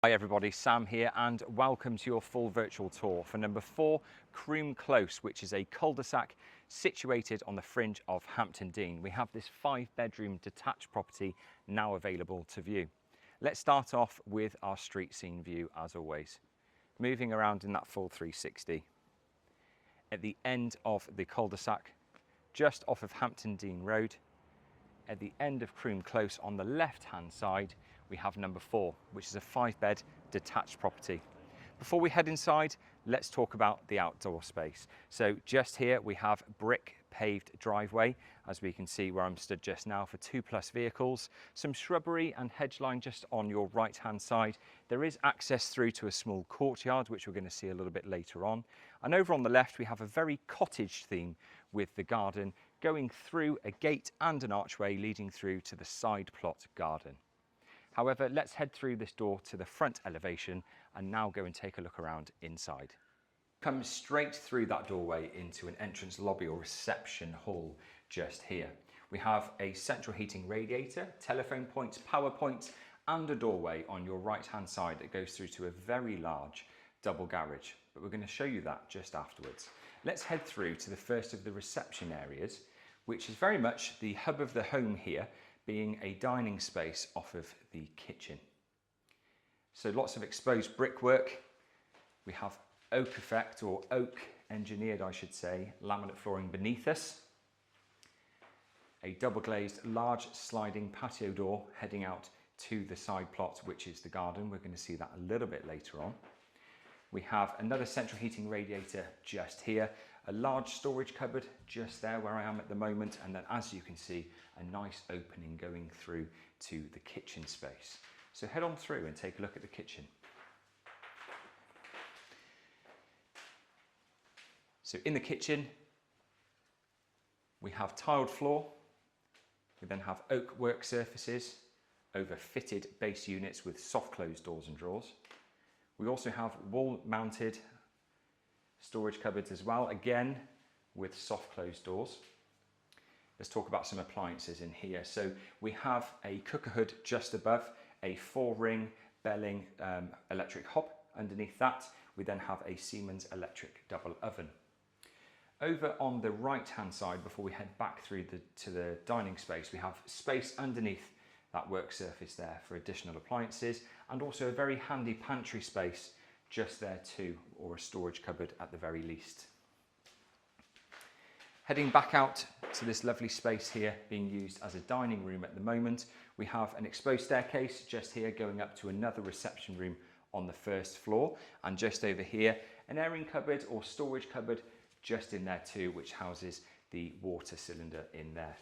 Hi everybody, Sam here and welcome to your full virtual tour for number 4 Croome Close, which is a cul-de-sac situated on the fringe of Hampton Dean. We have this 5-bedroom detached property now available to view. Let's start off with our street scene view as always. Moving around in that full 360. At the end of the cul-de-sac, just off of Hampton Dean Road, at the end of Croome Close on the left hand side, we have number 4, which is a 5-bed detached property. Before we head inside, let's talk about the outdoor space. So just here we have brick paved driveway, as we can see where I'm stood just now, for 2+ vehicles. Some shrubbery and hedge line just on your right hand side. There is access through to a small courtyard, which we're going to see a little bit later on. And over on the left we have a very cottage theme with the garden going through a gate and an archway leading through to the side plot garden. However, let's head through this door to the front elevation and now go and take a look around inside. Come straight through that doorway into an entrance lobby or reception hall just here. We have a central heating radiator, telephone points, power points, and a doorway on your right hand side that goes through to a very large double garage, but we're going to show you that just afterwards. Let's head through to the first of the reception areas, which is very much the hub of the home here, being a dining space off of the kitchen. So lots of exposed brickwork. We have oak effect, or oak engineered I should say, laminate flooring beneath us. A double glazed large sliding patio door heading out to the side plot, which is the garden. We're going to see that a little bit later on. We have another central heating radiator just here, a large storage cupboard just there where I am at the moment, and then as you can see, a nice opening going through to the kitchen space. So head on through and take a look at the kitchen. So in the kitchen, we have tiled floor. We then have oak work surfaces over fitted base units with soft closed doors and drawers. We also have wall mounted storage cupboards as well, again with soft closed doors. Let's talk about some appliances in here. So we have a cooker hood just above, a 4-ring Belling electric hob underneath that. We then have a Siemens electric double oven. Over on the right hand side, before we head back through to the dining space, we have space underneath that work surface there for additional appliances, and also a very handy pantry space just there too, or a storage cupboard at the very least. Heading back out to this lovely space here being used as a dining room at the moment, we have an exposed staircase just here going up to another reception room on the first floor, and just over here an airing cupboard or storage cupboard just in there too, which houses the water cylinder in there.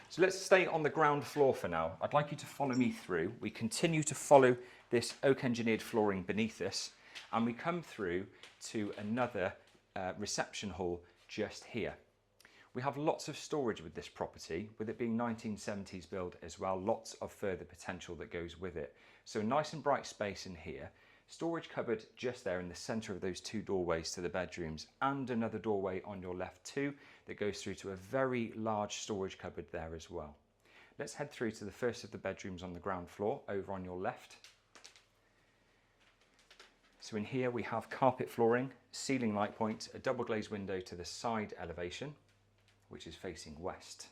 So let's stay on the ground floor for now. I'd like you to follow me through. We continue to follow this oak engineered flooring beneath us, and we come through to another reception hall just here. We have lots of storage with this property, with it being 1970s build as well, lots of further potential that goes with it. So nice and bright space in here. Storage cupboard just there in the centre of those 2 doorways to the bedrooms, and another doorway on your left too that goes through to a very large storage cupboard there as well. Let's head through to the first of the bedrooms on the ground floor over on your left. So in here we have carpet flooring, ceiling light point, a double glazed window to the side elevation, which is facing west,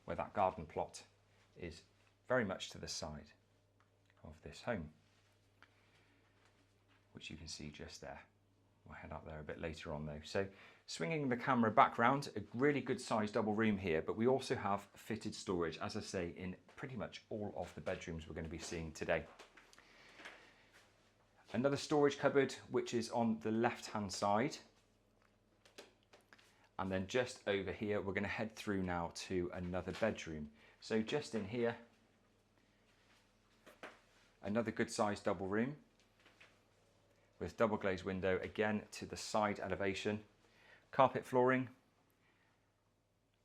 where that garden plot is very much to the side of this home, which you can see just there. We'll head up there a bit later on though. So swinging the camera back round, a really good sized double room here, but we also have fitted storage, as I say, in pretty much all of the bedrooms we're going to be seeing today. Another storage cupboard, which is on the left hand side. And then just over here, we're going to head through now to another bedroom. So just in here, another good sized double room with double glazed window again to the side elevation, carpet flooring,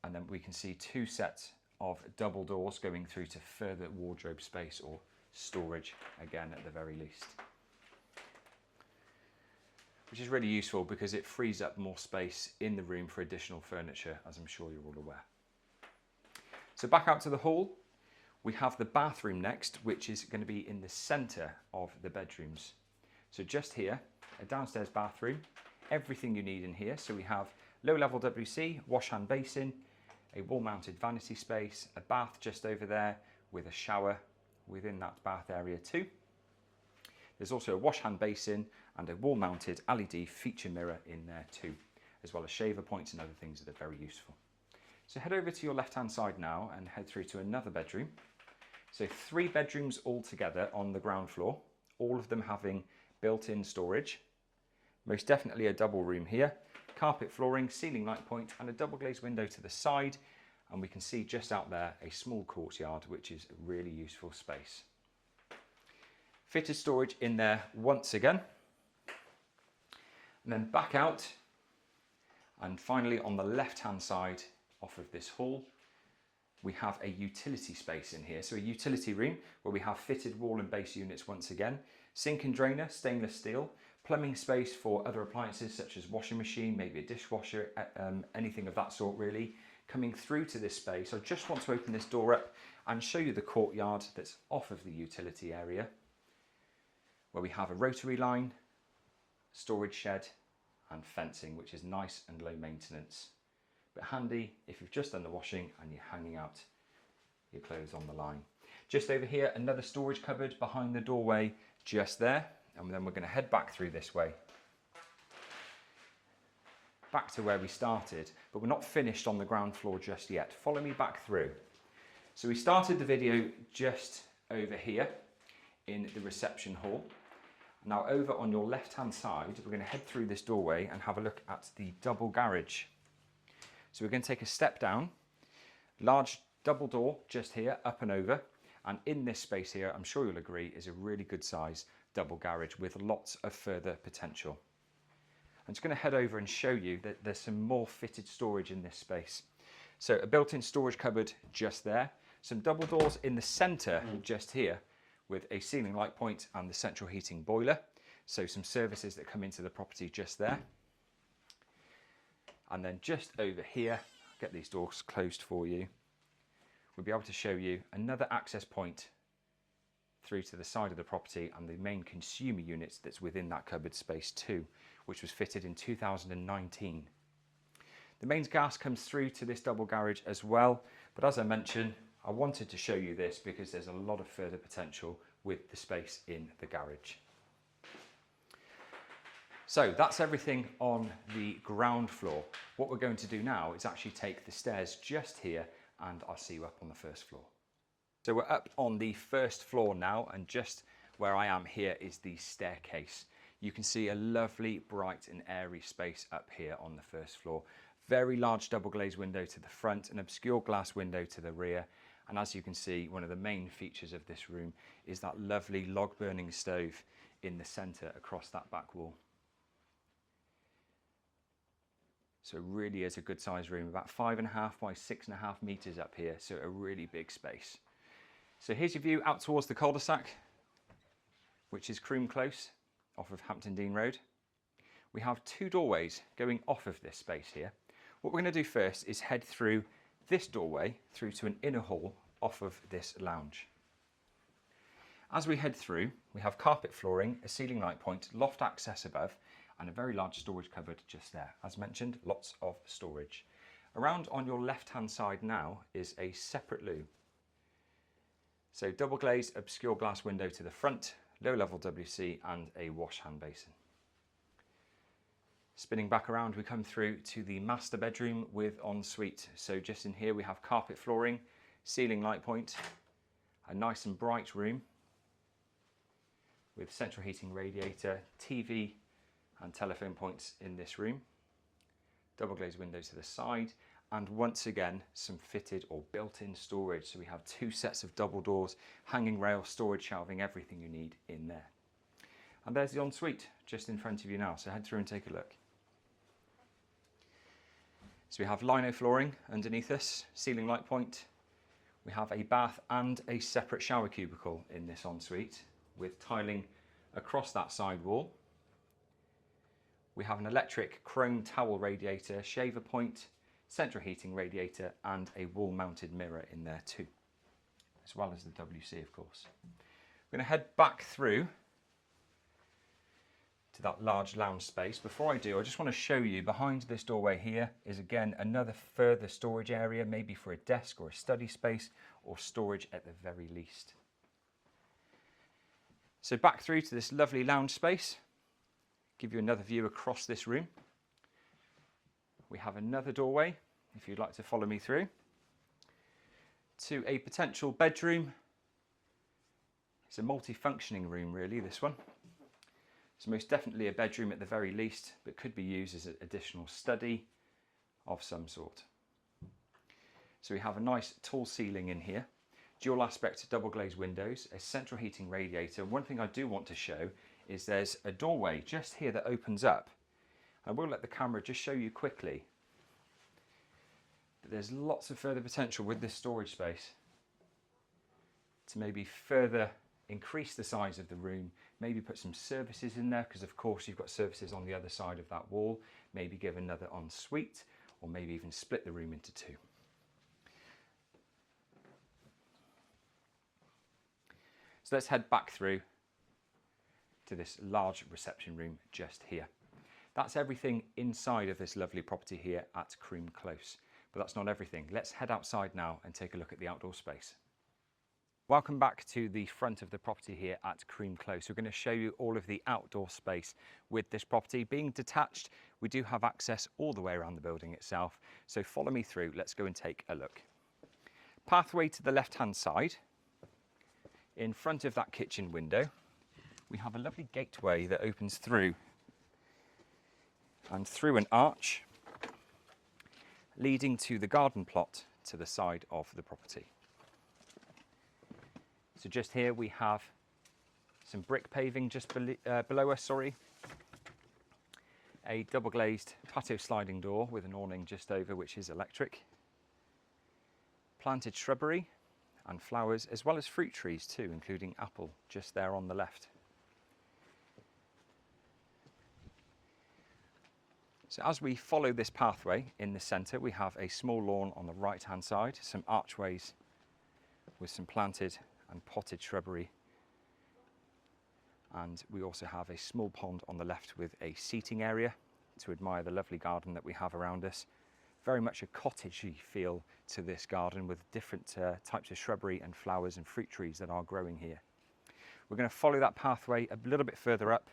and then we can see 2 sets of double doors going through to further wardrobe space or storage again at the very least, which is really useful because it frees up more space in the room for additional furniture, as I'm sure you're all aware. So back out to the hall, We have the bathroom next, which is going to be in the centre of the bedrooms. So just here, a downstairs bathroom, everything you need in here. So we have low level WC, wash hand basin, a wall mounted vanity space, a bath just over there with a shower within that bath area too. There's also a wash hand basin and a wall mounted LED feature mirror in there too, as well as shaver points and other things that are very useful. So head over to your left hand side now and head through to another bedroom. So 3 bedrooms all together on the ground floor, all of them having built-in storage. Most definitely a double room here. Carpet flooring, ceiling light point and a double glazed window to the side, and we can see just out there a small courtyard, which is a really useful space. Fitted storage in there once again, and then back out, and finally on the left hand side off of this hall we have a utility space in here. So a utility room where we have fitted wall and base units once again, sink and drainer, stainless steel, plumbing space for other appliances such as washing machine, maybe a dishwasher, anything of that sort really. Coming through to this space, I just want to open this door up and show you the courtyard that's off of the utility area, where we have a rotary line, storage shed and fencing, which is nice and low maintenance, but handy if you've just done the washing and you're hanging out your clothes on the line. Just over here, another storage cupboard behind the doorway just there, and then we're going to head back through this way, back to where we started, but we're not finished on the ground floor just yet. Follow me back through. So we started the video just over here in the reception hall. Now over on your left hand side, we're going to head through this doorway and have a look at the double garage. So we're going to take a step down, large double door just here, up and over, and in this space here, I'm sure you'll agree, is a really good size double garage with lots of further potential. I'm just going to head over and show you that there's some more fitted storage in this space. So a built-in storage cupboard just there, some double doors in the centre just here with a ceiling light point and the central heating boiler. So some services that come into the property just there. And then just over here, I'll get these doors closed for you, we'll be able to show you another access point through to the side of the property and the main consumer units that's within that cupboard space too, which was fitted in 2019. The mains gas comes through to this double garage as well, but as I mentioned, I wanted to show you this because there's a lot of further potential with the space in the garage. So that's everything on the ground floor. What we're going to do now is actually take the stairs just here and I'll see you up on the first floor. So we're up on the first floor now, and just where I am here is the staircase. You can see a lovely, bright and airy space up here on the first floor. Very large double glazed window to the front, an obscure glass window to the rear. And as you can see, one of the main features of this room is that lovely log burning stove in the centre across that back wall. So it really is a good sized room, about 5.5 by 6.5 metres up here. So a really big space. So here's your view out towards the cul-de-sac, which is Croome Close off of Hampton Dean Road. We have 2 doorways going off of this space here. What we're going to do first is head through this doorway through to an inner hall off of this lounge. As we head through, we have carpet flooring, a ceiling light point, loft access above, and a very large storage cupboard just there. As mentioned, lots of storage. Around on your left-hand side now is a separate loo. So double glazed obscure glass window to the front, low level WC and a wash hand basin. Spinning back around, we come through to the master bedroom with ensuite. So just in here we have carpet flooring, ceiling light point, a nice and bright room with central heating radiator, TV and telephone points in this room, double glazed windows to the side, and once again some fitted or built-in storage. So we have 2 sets of double doors, hanging rail, storage shelving, everything you need in there. And there's the ensuite just in front of you now, so head through and take a look. So we have lino flooring underneath us, ceiling light point. We have a bath and a separate shower cubicle in this ensuite with tiling across that side wall. We have an electric Croome towel radiator, shaver point, central heating radiator and a wall mounted mirror in there too. as well as the WC, of course. We're going to head back through to that large lounge space. Before I do, I just want to show you behind this doorway here is again another further storage area, maybe for a desk or a study space or storage at the very least. So back through to this lovely lounge space, give you another view across this room. We have another doorway, if you'd like to follow me through, to a potential bedroom. It's a multi-functioning room really, this one. It's most definitely a bedroom at the very least, but could be used as an additional study of some sort. So we have a nice tall ceiling in here, dual aspect double glazed windows, a central heating radiator. One thing I do want to show is there's a doorway just here that opens up. I will let the camera just show you quickly that there's lots of further potential with this storage space to maybe further increase the size of the room, maybe put some services in there, because of course you've got services on the other side of that wall, maybe give another ensuite, or maybe even split the room into two. So let's head back through to this large reception room just here. That's everything inside of this lovely property here at Croome Close, but that's not everything. Let's head outside now and take a look at the outdoor space. Welcome back to the front of the property here at Croome Close. We're going to show you all of the outdoor space with this property. Being detached, we do have access all the way around the building itself. So follow me through, let's go and take a look. Pathway to the left-hand side. In front of that kitchen window, we have a lovely gateway that opens through and through an arch leading to the garden plot to the side of the property. So just here we have some brick paving just below us, a double glazed patio sliding door with an awning just over, which is electric. Planted shrubbery and flowers, as well as fruit trees too, including apple just there on the left. So as we follow this pathway in the centre, we have a small lawn on the right hand side, some archways with some planted and potted shrubbery, and we also have a small pond on the left with a seating area to admire the lovely garden that we have around us. Very much a cottagey feel to this garden with different types of shrubbery and flowers and fruit trees that are growing here. We're going to follow that pathway a little bit further up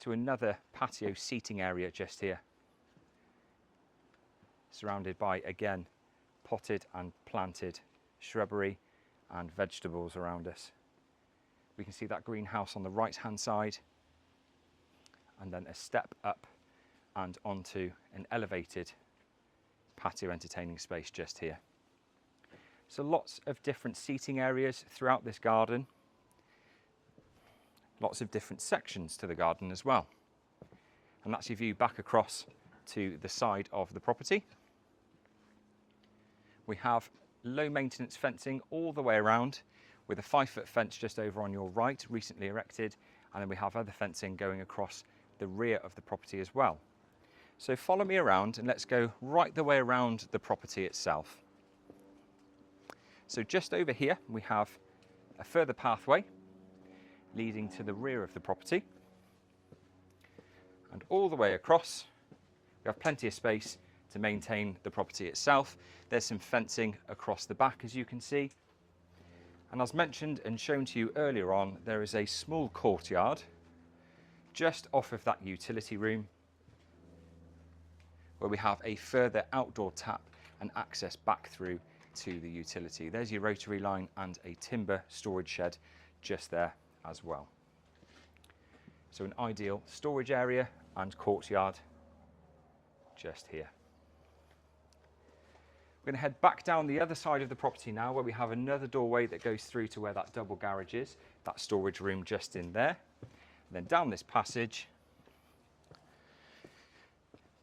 to another patio seating area just here, surrounded by again potted and planted shrubbery and vegetables around us. We can see that greenhouse on the right hand side, and then a step up and onto an elevated patio entertaining space just here. So lots of different seating areas throughout this garden, lots of different sections to the garden as well, and that's your view back across to the side of the property. We have low maintenance fencing all the way around, with a 5-foot fence just over on your right, recently erected, and then we have other fencing going across the rear of the property as well. So follow me around and let's go right the way around the property itself. So just over here we have a further pathway leading to the rear of the property, and all the way across we have plenty of space to maintain the property itself. There's some fencing across the back, as you can see, and as mentioned and shown to you earlier on, there is a small courtyard just off of that utility room where we have a further outdoor tap and access back through to the utility. There's your rotary line and a timber storage shed just there as well. So an ideal storage area and courtyard just here. We're going to head back down the other side of the property now, where we have another doorway that goes through to where that double garage is, that storage room just in there. And then down this passage,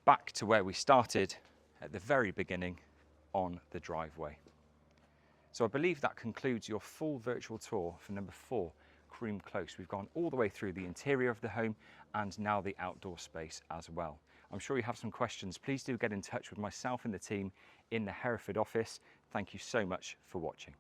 back to where we started at the very beginning on the driveway. So I believe that concludes your full virtual tour for number 4, Croome Close. We've gone all the way through the interior of the home and now the outdoor space as well. I'm sure you have some questions. Please do get in touch with myself and the team in the Hereford office. Thank you so much for watching.